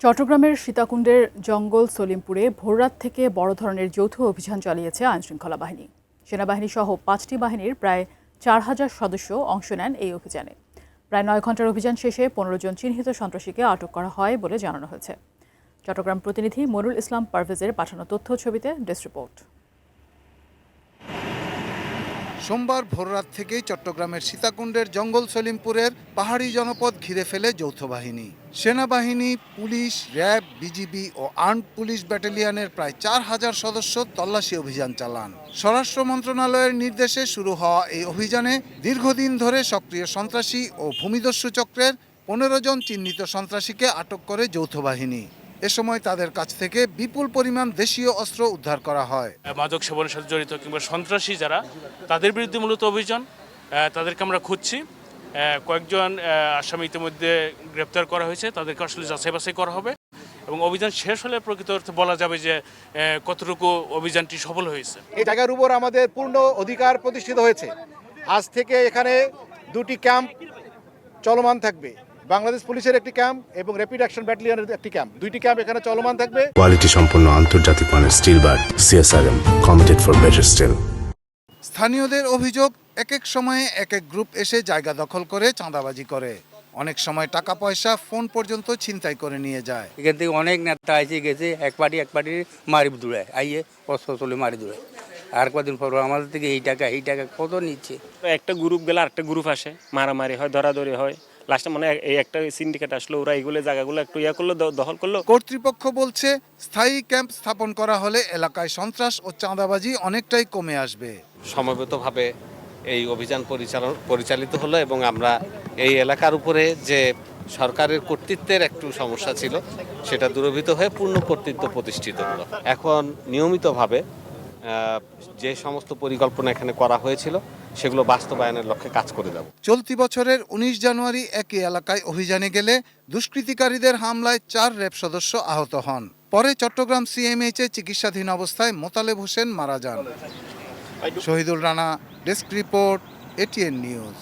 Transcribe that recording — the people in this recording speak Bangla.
চট্টগ্রামের সীতাকুণ্ডের জঙ্গল সলিমপুরে ভোররাত থেকে বড় ধরনের যৌথ অভিযান চালিয়েছে আইনশৃঙ্খলা বাহিনী। সেনাবাহিনী সহ 5টি বাহিনীর প্রায় 4,000 সদস্য অংশ নেন এই অভিযানে। প্রায় 9 ঘন্টার অভিযান শেষে 15 জন চিহ্নিত সন্ত্রাসীকে আটক করা হয় বলে জানানো হয়েছে। চট্টগ্রাম প্রতিনিধি মনিরুল ইসলাম পারভেজের পাঠানো তথ্য ছবিতে ডেস্ক রিপোর্ট। সোমবার ভোররাত থেকেই চট্টগ্রামের সীতাকুণ্ডের জঙ্গল সলিমপুরের পাহাড়ি জনপদ ঘিরে ফেলে যৌথ বাহিনী। সেনাবাহিনী, পুলিশ, র্যাব, বিজিবি ও আর্মড পুলিশ ব্যাটালিয়নের প্রায় 4,000 সদস্য তল্লাশি অভিযান চালান। স্বরাষ্ট্র মন্ত্রণালয়ের নির্দেশে শুরু হওয়া এই অভিযানে দীর্ঘদিন ধরে সক্রিয় সন্ত্রাসী ও ভূমিদস্যু চক্রের 15 জন চিহ্নিত সন্ত্রাসীকে আটক করে যৌথ বাহিনী। এ সময় তাদের কাছ থেকে বিপুল পরিমাণ দেশীয় অস্ত্র উদ্ধার করা হয়। মাদক সেবনের সাথে জড়িত কিংবা সন্ত্রাসী যারা, তাদের বিরুদ্ধে মূলত অভিযান। তাদেরকে আমরা খুঁজছি। কয়েকজন আসামি ইতিমধ্যে গ্রেপ্তার করা হয়েছে, তাদেরকে আসলে যাচাই বাছাই করা হবে এবং অভিযান শেষ হলে প্রকৃত অর্থে বলা যাবে যে কতটুকু অভিযানটি সফল হয়েছে। এই জায়গার উপর আমাদের পূর্ণ অধিকার প্রতিষ্ঠিত হয়েছে। আজ থেকে এখানে 2টি ক্যাম্প চলমান থাকবে। বাংলাদেশ পুলিশের একটি ক্যাম্প এবং র্যাপিড অ্যাকশন ব্যাটালিয়নের একটি ক্যাম্প, 2টি ক্যাম্প এখানে চলমান থাকবে। কোয়ালিটি সম্পন্ন আন্তর্জাতিক মানের still bar CSRM, committed for better still. স্থানীয়দের অভিযোগ, এক এক সময়ে এক এক গ্রুপ এসে জায়গা দখল করে চাঁদাবাজি করে। অনেক সময় টাকা পয়সা, ফোন পর্যন্ত ছিনতাই করে নিয়ে যায়। এখান থেকে অনেক নেতা এসে গেছে, এক পার্টি মারি দূরায় আইয়ে অস্ত্র চলে মারি দূরায়। আর কদিন পর আমাদের থেকে এই টাকা কত নিচ্ছে। একটা গ্রুপ গেলে আরেকটা গ্রুপ আসে, মারামারি হয়, ধরাধরি হয়। লাস্টে মানে এই একটা সিন্ডিকেট আসলো, ওরা এইগুলো জায়গাগুলো একটু করলো, দখল করলো। কর্তৃপক্ষ বলছে স্থায়ী ক্যাম্প স্থাপন করা হলে এলাকায় সন্ত্রাস ও চাঁদাবাজি অনেকটাই কমে আসবে। সমবেতভাবে এই অভিযান পরিচালিত হলো এবং আমরা এই এলাকার উপরে যে সরকারের কর্তৃত্বের একটু সমস্যা ছিল সেটা দূরীভূত হয়ে পূর্ণ কর্তৃত্ব প্রতিষ্ঠিত হলো। এখন নিয়মিতভাবে যে সমস্ত পরিকল্পনা এখানে করা হয়েছিল সেগুলো বাস্তবায়নের লক্ষ্যে কাজ করে যাব। চলতি বছরের 19 জানুয়ারি একই এলাকায় অভিযানে গেলে দুষ্কৃতিকারীদের হামলায় 4 র্যাব সদস্য আহত হন। পরে চট্টগ্রাম সিএমএইচে চিকিৎসাধীন অবস্থায় মোতালেব হোসেন মারা যান। Shahidul Rana, desk report, ATN news.